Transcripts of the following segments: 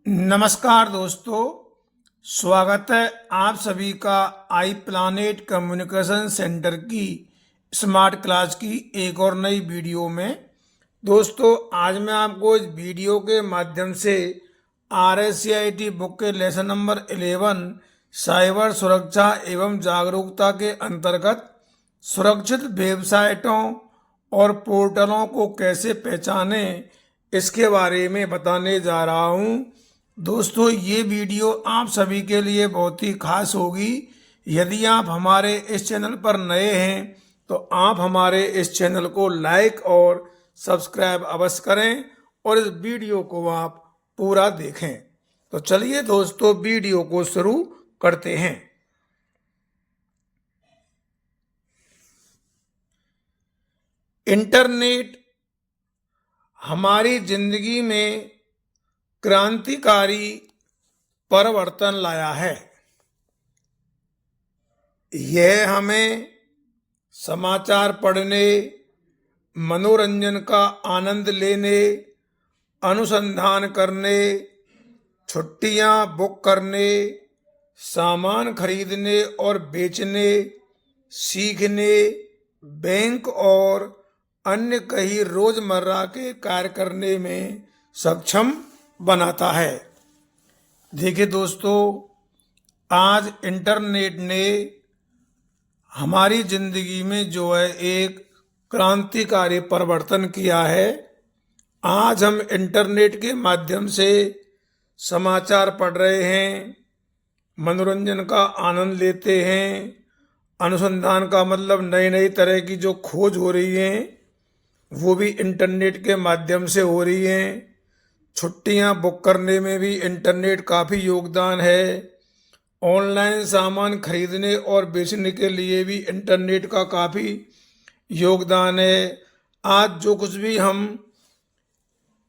नमस्कार दोस्तों, स्वागत है आप सभी का आई प्लानेट कम्युनिकेशन सेंटर की स्मार्ट क्लास की एक और नई वीडियो में। दोस्तों, आज मैं आपको इस वीडियो के माध्यम से RSCIT बुक के लेसन नंबर 11 साइबर सुरक्षा एवं जागरूकता के अंतर्गत सुरक्षित वेबसाइटों और पोर्टलों को कैसे पहचानें इसके बारे में बताने जा रहा हूं। दोस्तों, ये वीडियो आप सभी के लिए बहुत ही खास होगी। यदि आप हमारे इस चैनल पर नए हैं तो आप हमारे इस चैनल को लाइक और सब्सक्राइब अवश्य करें और इस वीडियो को आप पूरा देखें। तो चलिए दोस्तों, वीडियो को शुरू करते हैं। इंटरनेट हमारी जिंदगी में क्रांतिकारी परिवर्तन लाया है। यह हमें समाचार पढ़ने, मनोरंजन का आनंद लेने, अनुसंधान करने, छुट्टियां बुक करने, सामान खरीदने और बेचने, सीखने, बैंक और अन्य कई रोजमर्रा के कार्य करने में सक्षम बनाता है। देखिए दोस्तों, आज इंटरनेट ने हमारी जिंदगी में जो है एक क्रांतिकारी परिवर्तन किया है। आज हम इंटरनेट के माध्यम से समाचार पढ़ रहे हैं, मनोरंजन का आनंद लेते हैं, अनुसंधान का मतलब नई नई तरह की जो खोज हो रही है वो भी इंटरनेट के माध्यम से हो रही हैं। छुट्टियां बुक करने में भी इंटरनेट काफ़ी योगदान है। ऑनलाइन सामान खरीदने और बेचने के लिए भी इंटरनेट का काफ़ी योगदान है। आज जो कुछ भी हम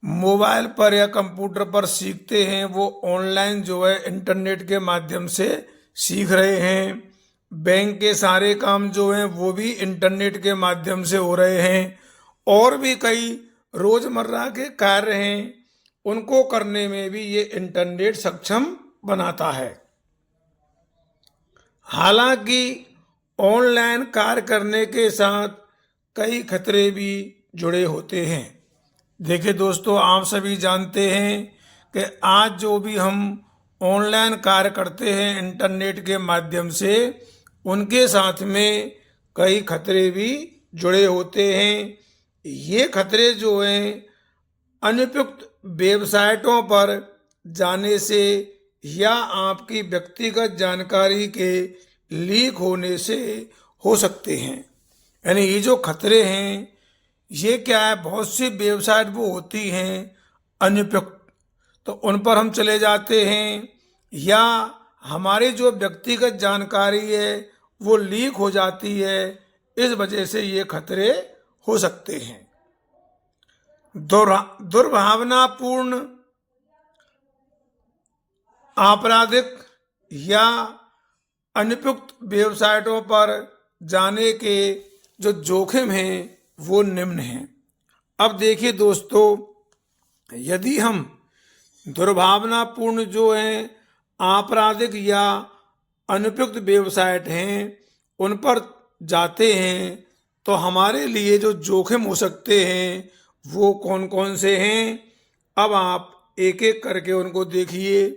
मोबाइल पर या कंप्यूटर पर सीखते हैं वो ऑनलाइन जो है इंटरनेट के माध्यम से सीख रहे हैं। बैंक के सारे काम जो हैं वो भी इंटरनेट के माध्यम से हो रहे हैं और भी कई रोजमर्रा के कार्य हैं उनको करने में भी ये इंटरनेट सक्षम बनाता है। हालांकि ऑनलाइन कार्य करने के साथ कई खतरे भी जुड़े होते हैं। देखिए दोस्तों, आप सभी जानते हैं कि आज जो भी हम ऑनलाइन कार्य करते हैं इंटरनेट के माध्यम से, उनके साथ में कई खतरे भी जुड़े होते हैं। ये खतरे जो हैं अनुपयुक्त वेबसाइटों पर जाने से या आपकी व्यक्तिगत जानकारी के लीक होने से हो सकते हैं। यानी ये जो खतरे हैं ये क्या है, बहुत सी वेबसाइट वो होती हैं अनुपयुक्त, तो उन पर हम चले जाते हैं या हमारी जो व्यक्तिगत जानकारी है वो लीक हो जाती है। इस वजह से ये खतरे हो सकते हैं। दुर्भावनापूर्ण, आपराधिक या अनुपयुक्त वेबसाइटों पर जाने के जो जोखिम हैं वो निम्न हैं। अब देखिए दोस्तों, यदि हम दुर्भावनापूर्ण जो हैं, आपराधिक या अनुपयुक्त वेबसाइट हैं उन पर जाते हैं तो हमारे लिए जो जोखिम हो सकते हैं वो कौन कौन से हैं, अब आप एक एक करके उनको देखिए।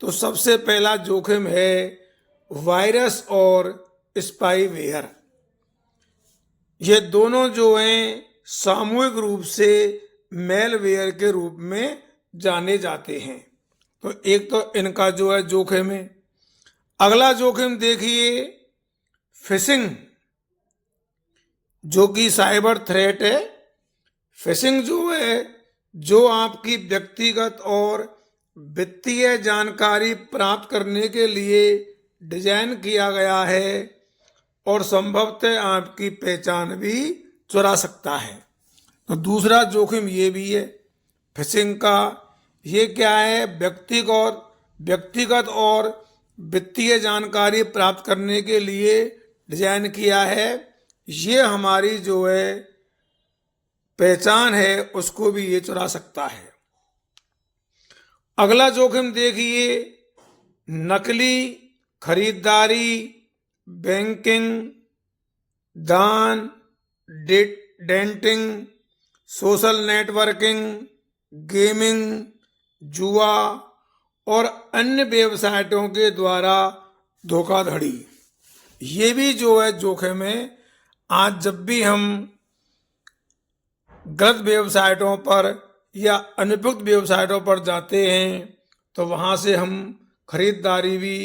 तो सबसे पहला जोखिम है वायरस और स्पाईवेयर। ये दोनों जो हैं सामूहिक रूप से मेलवेयर के रूप में जाने जाते हैं। तो एक तो इनका जो है जोखिम है। अगला जोखिम देखिए फिशिंग, जो कि साइबर थ्रेट है। फिशिंग जो है, जो आपकी व्यक्तिगत और वित्तीय जानकारी प्राप्त करने के लिए डिजाइन किया गया है और संभवतः आपकी पहचान भी चुरा सकता है। तो दूसरा जोखिम ये भी है फिशिंग का। ये क्या है, व्यक्तिगत और वित्तीय जानकारी प्राप्त करने के लिए डिजाइन किया है। ये हमारी जो है पहचान है उसको भी ये चुरा सकता है। अगला जोखिम देखिए, नकली खरीदारी, बैंकिंग, दान, डेंटिंग, सोशल नेटवर्किंग, गेमिंग, जुआ और अन्य वेबसाइटों के द्वारा धोखाधड़ी। ये भी जो है जोखिम है। आज जब भी हम गलत वेबसाइटों पर या अनुपयुक्त वेबसाइटों पर जाते हैं तो वहाँ से हम खरीदारी भी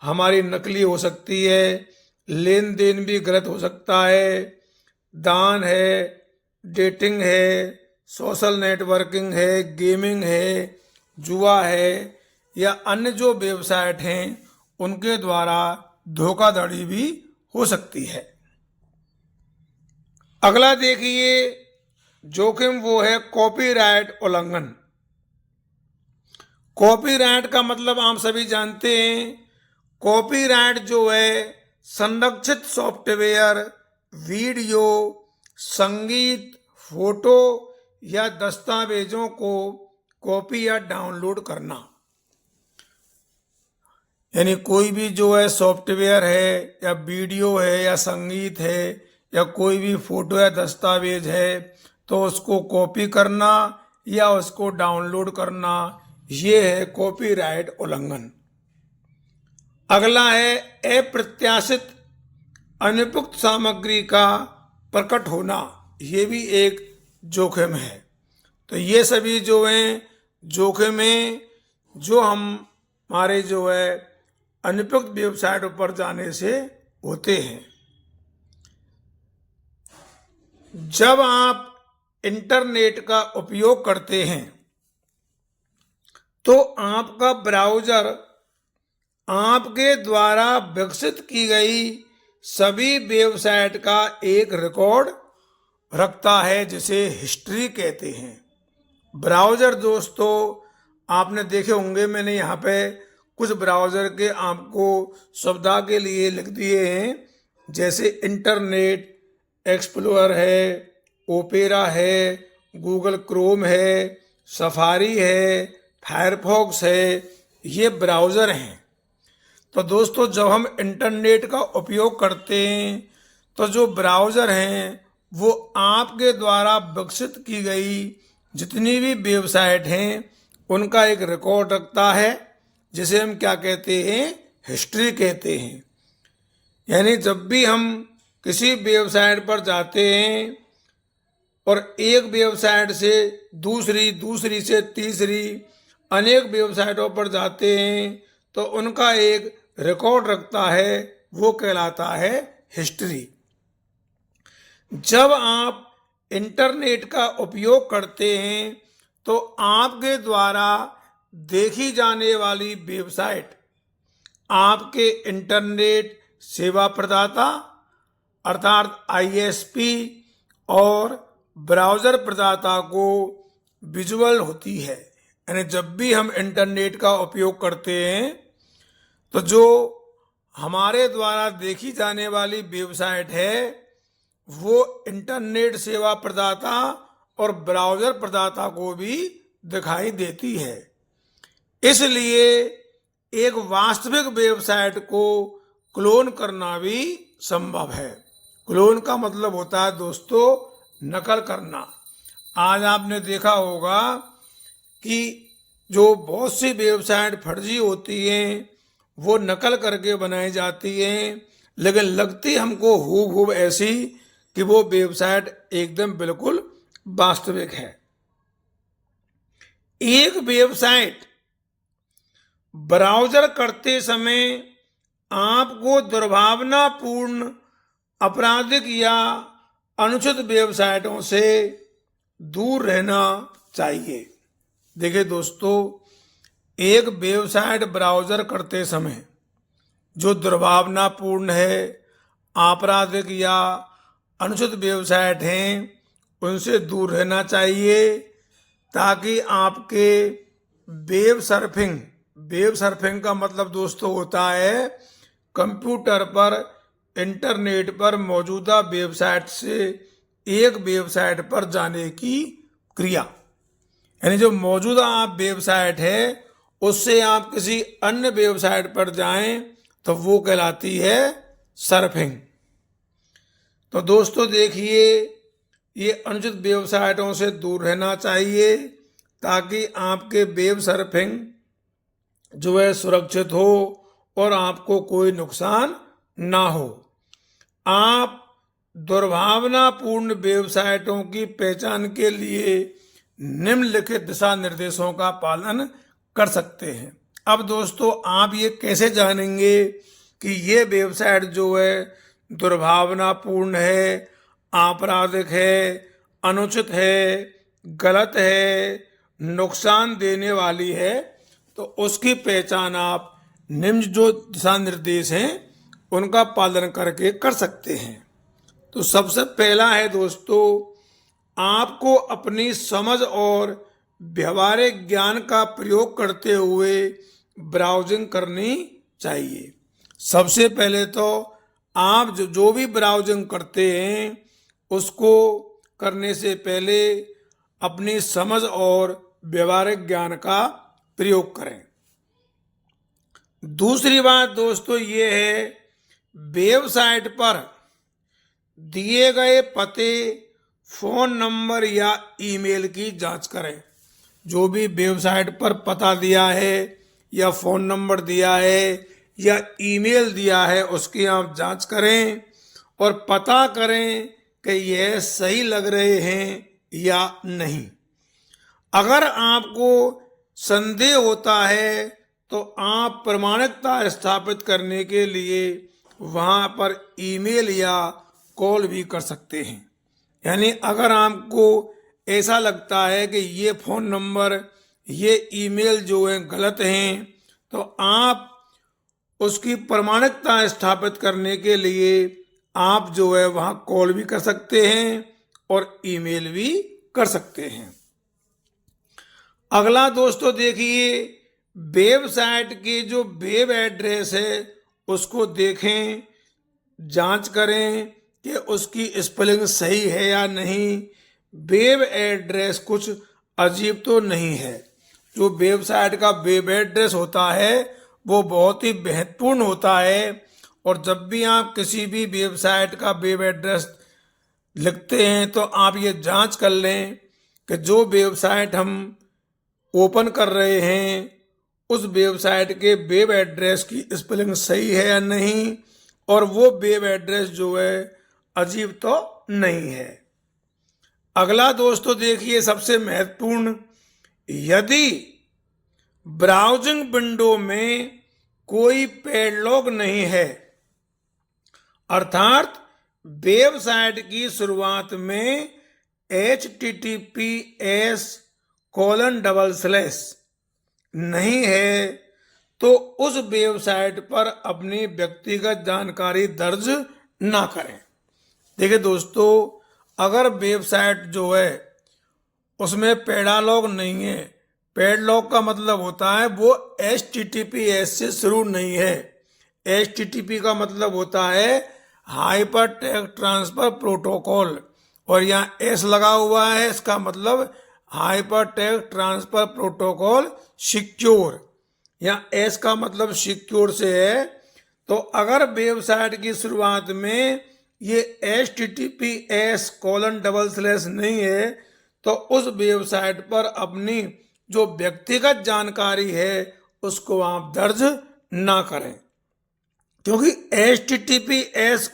हमारी नकली हो सकती है, लेन देन भी गलत हो सकता है, दान है, डेटिंग है, सोशल नेटवर्किंग है, गेमिंग है, जुआ है या अन्य जो वेबसाइट हैं उनके द्वारा धोखाधड़ी भी हो सकती है। अगला देखिए जोखिम, वो है कॉपीराइट उल्लंघन। कॉपीराइट का मतलब आप सभी जानते हैं। कॉपीराइट जो है संरक्षित सॉफ्टवेयर, वीडियो, संगीत, फोटो या दस्तावेजों को कॉपी या डाउनलोड करना। यानी कोई भी जो है सॉफ्टवेयर है या वीडियो है या संगीत है या कोई भी फोटो या दस्तावेज है तो उसको कॉपी करना या उसको डाउनलोड करना, ये है कॉपीराइट उल्लंघन। अगला है अप्रत्याशित अनुपयुक्त सामग्री का प्रकट होना, ये भी एक जोखिम है। तो ये सभी जो हैं जोखिम हैं जो हमारे जो है अनुपयुक्त वेबसाइटों पर जाने से होते हैं। जब आप इंटरनेट का उपयोग करते हैं तो आपका ब्राउज़र आपके द्वारा विकसित की गई सभी वेबसाइट का एक रिकॉर्ड रखता है, जिसे हिस्ट्री कहते हैं। ब्राउज़र दोस्तों आपने देखे होंगे, मैंने यहाँ पे कुछ ब्राउज़र के आपको सुविधा के लिए लिख दिए हैं, जैसे इंटरनेट एक्सप्लोरर है, ओपेरा है, गूगल क्रोम है, सफारी है, फायरफॉक्स है, ये ब्राउज़र हैं। तो दोस्तों जब हम इंटरनेट का उपयोग करते हैं तो जो ब्राउज़र हैं वो आपके द्वारा विकसित की गई जितनी भी वेबसाइट हैं उनका एक रिकॉर्ड रखता है, जिसे हम क्या कहते हैं, हिस्ट्री कहते हैं। यानी जब भी हम किसी वेबसाइट पर जाते हैं और एक वेबसाइट से दूसरी, दूसरी से तीसरी, अनेक वेबसाइटों पर जाते हैं तो उनका एक रिकॉर्ड रखता है, वो कहलाता है हिस्ट्री। जब आप इंटरनेट का उपयोग करते हैं तो आपके द्वारा देखी जाने वाली वेबसाइट आपके इंटरनेट सेवा प्रदाता अर्थात ISP और ब्राउज़र प्रदाता को विजुअल होती है। यानी जब भी हम इंटरनेट का उपयोग करते हैं तो जो हमारे द्वारा देखी जाने वाली वेबसाइट है वो इंटरनेट सेवा प्रदाता और ब्राउज़र प्रदाता को भी दिखाई देती है। इसलिए एक वास्तविक वेबसाइट को क्लोन करना भी संभव है। क्लोन का मतलब होता है दोस्तों नकल करना। आज आपने देखा होगा कि जो बहुत सी वेबसाइट फर्जी होती हैं वो नकल करके बनाई जाती हैं, लेकिन लगती हमको हूबहू ऐसी कि वो वेबसाइट एकदम बिल्कुल वास्तविक है। एक वेबसाइट ब्राउज़र करते समय आपको दुर्भावनापूर्ण, आपराधिक या अनुचित वेबसाइटों से दूर रहना चाहिए। देखिए दोस्तों, एक वेबसाइट ब्राउज़र करते समय जो दुर्भावनापूर्ण है, आपराधिक या अनुचित वेबसाइट हैं उनसे दूर रहना चाहिए, ताकि आपके वेब सर्फिंग का मतलब दोस्तों होता है कंप्यूटर पर, इंटरनेट पर मौजूदा वेबसाइट से एक वेबसाइट पर जाने की क्रिया। यानी जो मौजूदा आप वेबसाइट है उससे आप किसी अन्य वेबसाइट पर जाएं तो वो कहलाती है सर्फिंग। तो दोस्तों देखिए, ये अनुचित वेबसाइटों से दूर रहना चाहिए ताकि आपके वेब सर्फिंग जो है सुरक्षित हो और आपको कोई नुकसान ना हो। आप दुर्भावनापूर्ण वेबसाइटों की पहचान के लिए निम्नलिखित दिशा निर्देशों का पालन कर सकते हैं। अब दोस्तों, आप ये कैसे जानेंगे कि ये वेबसाइट जो है दुर्भावनापूर्ण है, आपराधिक है, अनुचित है, गलत है, नुकसान देने वाली है? तो उसकी पहचान आप निम्न जो दिशा निर्देश हैं उनका पालन करके कर सकते हैं। तो सबसे पहला है दोस्तों, आपको अपनी समझ और व्यवहारिक ज्ञान का प्रयोग करते हुए ब्राउजिंग करनी चाहिए। सबसे पहले तो आप जो भी ब्राउजिंग करते हैं उसको करने से पहले अपनी समझ और व्यवहारिक ज्ञान का प्रयोग करें। दूसरी बात दोस्तों ये है, वेबसाइट पर दिए गए पते, फोन नंबर या ईमेल की जांच करें। जो भी वेबसाइट पर पता दिया है या फोन नंबर दिया है या ईमेल दिया है उसकी आप जांच करें और पता करें कि यह सही लग रहे हैं या नहीं। अगर आपको संदेह होता है तो आप प्रामाणिकता स्थापित करने के लिए वहां पर ईमेल या कॉल भी कर सकते हैं। यानी अगर आपको ऐसा लगता है कि ये फ़ोन नंबर, ये ईमेल जो है गलत हैं, तो आप उसकी प्रामाणिकता स्थापित करने के लिए आप जो है वहाँ कॉल भी कर सकते हैं और ईमेल भी कर सकते हैं। अगला दोस्तों देखिए, वेबसाइट के जो वेब एड्रेस है उसको देखें, जांच करें कि उसकी स्पेलिंग सही है या नहीं। वेब एड्रेस कुछ अजीब तो नहीं है। जो वेबसाइट का वेब एड्रेस होता है वो बहुत ही महत्वपूर्ण होता है और जब भी आप किसी भी वेबसाइट का वेब एड्रेस लिखते हैं तो आप ये जांच कर लें कि जो वेबसाइट हम ओपन कर रहे हैं उस वेबसाइट के वेब एड्रेस की स्पेलिंग सही है या नहीं और वो वेब एड्रेस जो है अजीब तो नहीं है। अगला दोस्तों देखिए, सबसे महत्वपूर्ण, यदि ब्राउजिंग विंडो में कोई पैडलॉक नहीं है, अर्थात वेबसाइट की शुरुआत में https:// नहीं है, तो उस वेबसाइट पर अपनी व्यक्तिगत जानकारी दर्ज ना करें। देखिए दोस्तों, अगर वेबसाइट जो है उसमें पैडलॉक नहीं है, पैडलॉक का मतलब होता है वो HTTPS से शुरू नहीं है। HTTP का मतलब होता है हाइपर टेक्स्ट ट्रांसफर प्रोटोकॉल और यहाँ S लगा हुआ है, इसका मतलब hyper text transfer protocol secure. यहाँ S का मतलब सिक्योर से है। तो अगर वेबसाइट की शुरुआत में ये https:/ नहीं है तो उस वेबसाइट पर अपनी जो व्यक्तिगत जानकारी है उसको आप दर्ज ना करें, क्योंकि https:/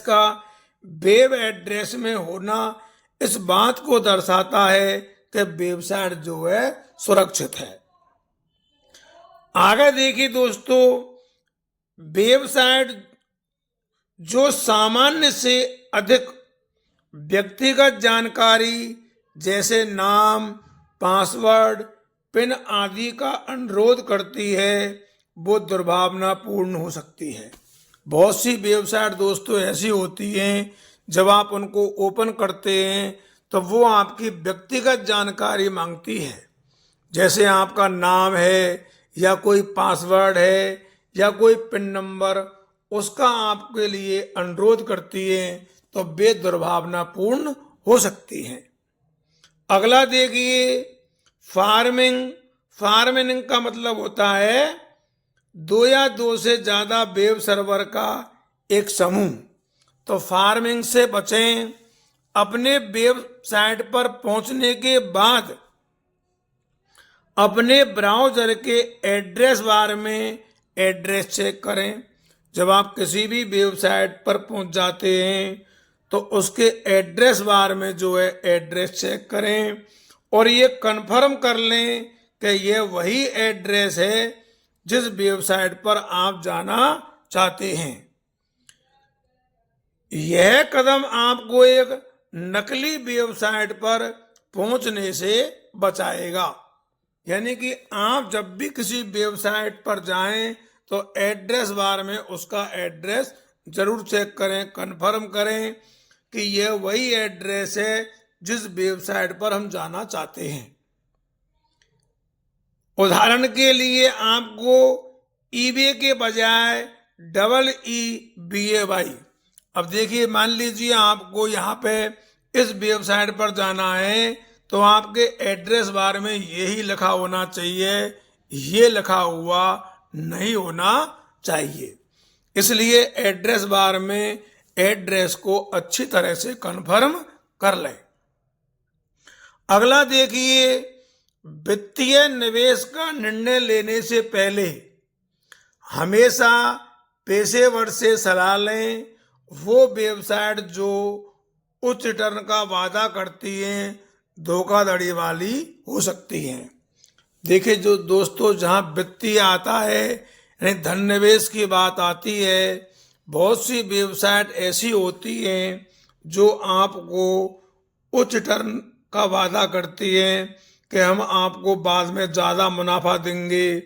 का वेब एड्रेस में होना इस बात को दर्शाता है कि वेबसाइट जो है सुरक्षित है। आगे देखिए दोस्तों, वेबसाइट जो सामान्य से अधिक व्यक्तिगत जानकारी जैसे नाम, पासवर्ड, पिन आदि का अनुरोध करती है वो दुर्भावनापूर्ण हो सकती है। बहुत सी वेबसाइट दोस्तों ऐसी होती हैं, जब आप उनको ओपन करते हैं तो वो आपकी व्यक्तिगत जानकारी मांगती है, जैसे आपका नाम है या कोई पासवर्ड है या कोई पिन नंबर, उसका आपके लिए अनुरोध करती है, तो वे दुर्भावनापूर्ण हो सकती हैं। अगला देखिए, फार्मिंग, फार्मिंग का मतलब होता है 2 या 2 से ज्यादा वेब सर्वर का एक समूह। तो फार्मिंग से बचें। अपने वेबसाइट पर पहुंचने के बाद अपने ब्राउज़र के एड्रेस बार में एड्रेस चेक करें। जब आप किसी भी वेबसाइट पर पहुंच जाते हैं तो उसके एड्रेस बार में जो है एड्रेस चेक करें और ये कंफर्म कर लें कि ये वही एड्रेस है जिस वेबसाइट पर आप जाना चाहते हैं। यह कदम आपको एक नकली वेबसाइट पर पहुंचने से बचाएगा। यानी कि आप जब भी किसी वेबसाइट पर जाएं तो एड्रेस बार में उसका एड्रेस जरूर चेक करें, कंफर्म करें कि यह वही एड्रेस है जिस वेबसाइट पर हम जाना चाहते हैं। उदाहरण के लिए आपको ईबे के बजाय EEBAY। अब देखिए, मान लीजिए आपको यहाँ पे इस वेबसाइट पर जाना है तो आपके एड्रेस बार में यही लिखा होना चाहिए, ये लिखा हुआ नहीं होना चाहिए। इसलिए एड्रेस बार में एड्रेस को अच्छी तरह से कंफर्म कर लें। अगला देखिए, वित्तीय निवेश का निर्णय लेने से पहले हमेशा पेशेवर से सलाह लें। वो वेबसाइट जो उच्च रिटर्न का वादा करती हैं धोखाधड़ी वाली हो सकती हैं। देखिए जो दोस्तों, जहां वित्तीय आता है यानी धन निवेश की बात आती है, बहुत सी वेबसाइट ऐसी होती हैं जो आपको उच्च रिटर्न का वादा करती हैं कि हम आपको बाद में ज़्यादा मुनाफा देंगे,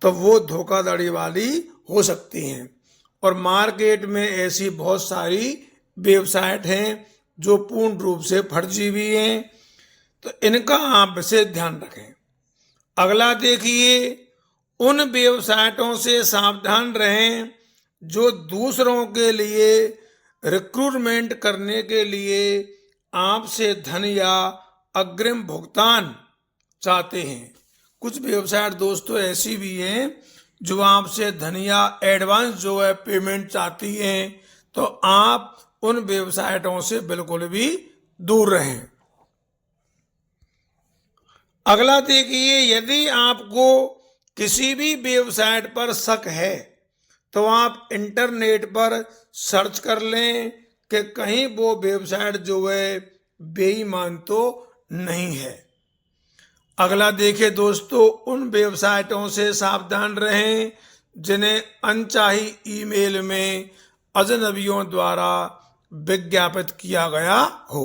तो वो धोखाधड़ी वाली हो सकती हैं। और मार्केट में ऐसी बहुत सारी वेबसाइट हैं जो पूर्ण रूप से फर्जी भी हैं, तो इनका आप विशेष ध्यान रखें। अगला देखिए, उन वेबसाइटों से सावधान रहें जो दूसरों के लिए रिक्रूटमेंट करने के लिए आपसे धन या अग्रिम भुगतान चाहते हैं। कुछ वेबसाइट दोस्तों ऐसी भी हैं जो आपसे धन या एडवांस जो है पेमेंट चाहती हैं, तो आप उन वेबसाइटों से बिल्कुल भी दूर रहें। अगला देखिए, यदि आपको किसी भी वेबसाइट पर शक है तो आप इंटरनेट पर सर्च कर लें कि कहीं वो वेबसाइट जो है बेईमान तो नहीं है। अगला देखिए दोस्तों, उन वेबसाइटों से सावधान रहें जिन्हें अनचाही ईमेल में अजनबियों द्वारा विज्ञापित किया गया हो।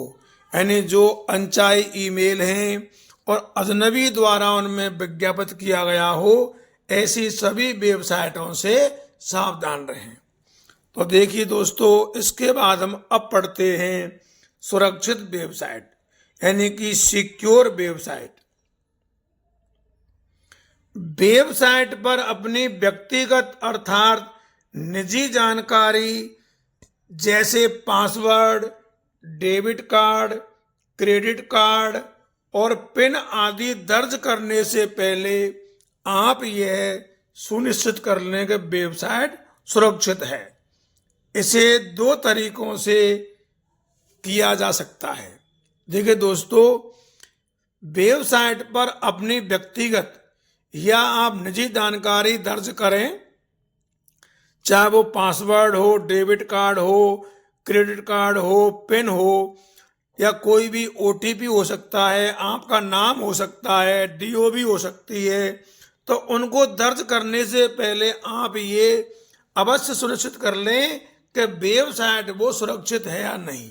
यानी जो अनचाही ईमेल हैं और अजनबी द्वारा उनमें विज्ञापित किया गया हो, ऐसी सभी वेबसाइटों से सावधान रहें। तो देखिए दोस्तों, इसके बाद हम अब पढ़ते हैं सुरक्षित वेबसाइट यानी कि सिक्योर वेबसाइट। वेबसाइट पर अपनी व्यक्तिगत अर्थात निजी जानकारी जैसे password, debit card, credit card और पिन आदि दर्ज करने से पहले आप यह सुनिश्चित कर लें कि वेबसाइट सुरक्षित है। इसे 2 तरीकों से किया जा सकता है। देखिए दोस्तों, वेबसाइट पर अपनी व्यक्तिगत या आप निजी जानकारी दर्ज करें, चाहे वो पासवर्ड हो, डेबिट कार्ड हो, क्रेडिट कार्ड हो, पिन हो या कोई भी OTP हो सकता है, आपका नाम हो सकता है, DOB हो सकती है। तो उनको दर्ज करने से पहले आप ये अवश्य सुनिश्चित कर लें कि वेबसाइट वो सुरक्षित है या नहीं।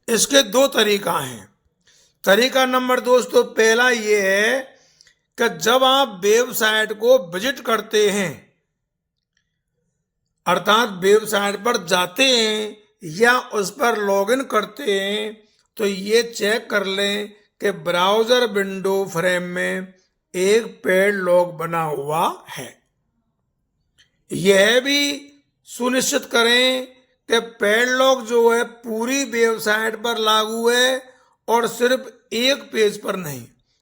इसके 2 तरीका हैं। तरीका नंबर दोस्तों पहला ये है कि जब आप वेबसाइट को विजिट करते हैं अर्थात वेबसाइट पर जाते हैं या उस पर लॉगिन करते हैं, तो ये चेक कर लें कि ब्राउज़र विंडो फ्रेम में एक पेड लॉक बना हुआ है। यह भी सुनिश्चित करें कि पेड लॉक जो है पूरी वेबसाइट पर लागू है और सिर्फ एक पेज पर नहीं।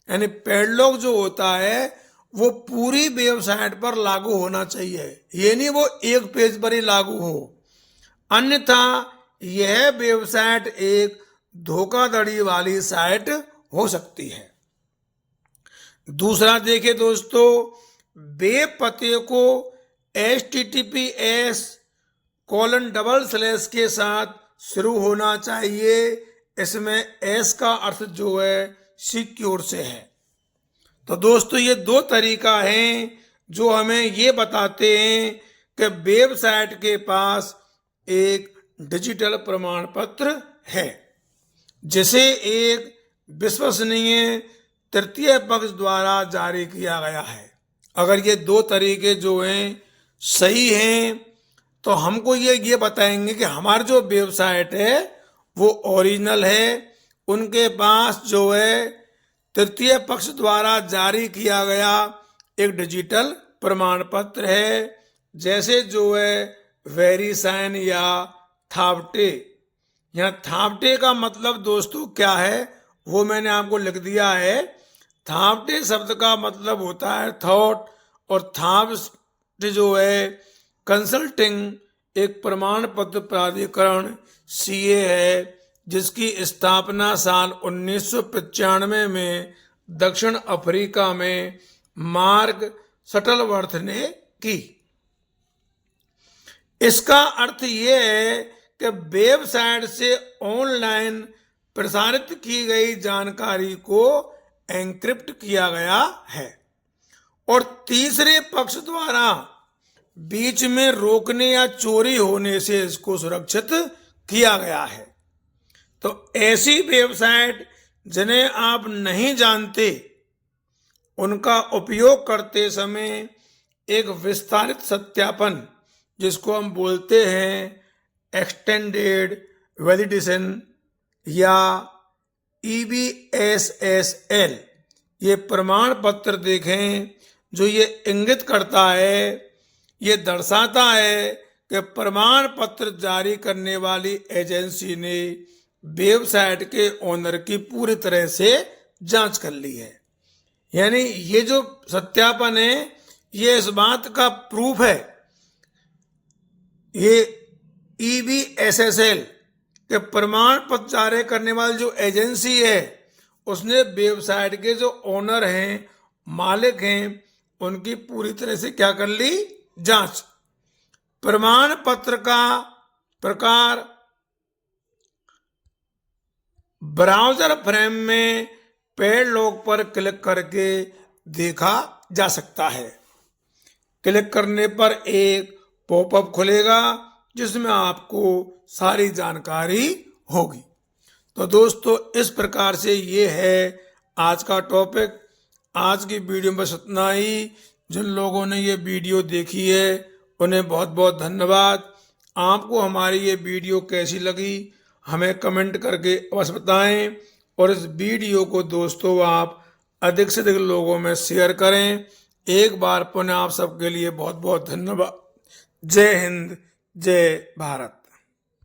यानी पेड लॉक जो होता है वो पूरी वेबसाइट पर लागू होना चाहिए, ये नहीं वो एक पेज पर ही लागू हो, अन्यथा यह वेबसाइट एक धोखाधड़ी वाली साइट हो सकती है। दूसरा देखिए दोस्तों, वेब पते को https:// के साथ शुरू होना चाहिए। इसमें एस का अर्थ जो है सिक्योर से है। तो दोस्तों ये दो तरीका हैं जो हमें ये बताते हैं कि वेबसाइट के पास एक डिजिटल प्रमाण पत्र है, जिसे एक विश्वसनीय तृतीय पक्ष द्वारा जारी किया गया है। अगर ये दो तरीके जो हैं सही हैं तो हमको ये बताएंगे कि हमारी जो वेबसाइट है वो ओरिजिनल है, उनके पास जो है तृतीय पक्ष द्वारा जारी किया गया एक डिजिटल प्रमाण पत्र है, जैसे जो है वेरीसाइन या थावटे। यहाँ थावटे का मतलब दोस्तों क्या है वो मैंने आपको लिख दिया है। थावटे शब्द का मतलब होता है थॉट, और थावटे जो है कंसल्टिंग एक प्रमाण पत्र प्राधिकरण सीए है, जिसकी स्थापना साल 1995 में दक्षिण अफ्रीका में मार्क शटलवर्थ ने की। इसका अर्थ ये है कि वेबसाइट से ऑनलाइन प्रसारित की गई जानकारी को एन्क्रिप्ट किया गया है और तीसरे पक्ष द्वारा बीच में रोकने या चोरी होने से इसको सुरक्षित किया गया है। तो ऐसी वेबसाइट जिन्हें आप नहीं जानते, उनका उपयोग करते समय एक विस्तारित सत्यापन, जिसको हम बोलते हैं एक्सटेंडेड वैलिडेशन या EBSSL, ये प्रमाण पत्र देखें, जो ये इंगित करता है, ये दर्शाता है कि प्रमाण पत्र जारी करने वाली एजेंसी ने वेबसाइट के ओनर की पूरी तरह से जांच कर ली है। यानी ये जो सत्यापन है ये इस बात का प्रूफ है, ये EBSSL के प्रमाण पत्र जारी करने वाली जो एजेंसी है उसने वेबसाइट के जो ओनर हैं, मालिक हैं, उनकी पूरी तरह से क्या कर ली, जांच। प्रमाण पत्र का प्रकार ब्राउजर फ्रेम में पेड लॉक पर क्लिक करके देखा जा सकता है। क्लिक करने पर एक पॉपअप खुलेगा जिसमें आपको सारी जानकारी होगी। तो दोस्तों इस प्रकार से ये है आज का टॉपिक। आज की वीडियो में बस इतना ही। जिन लोगों ने ये वीडियो देखी है उन्हें बहुत बहुत धन्यवाद। आपको हमारी ये वीडियो कैसी लगी हमें कमेंट करके अवश्य बताएं, और इस वीडियो को दोस्तों आप अधिक से अधिक लोगों में शेयर करें। एक बार पुनः आप सबके लिए बहुत बहुत धन्यवाद। जय हिंद, जय भारत।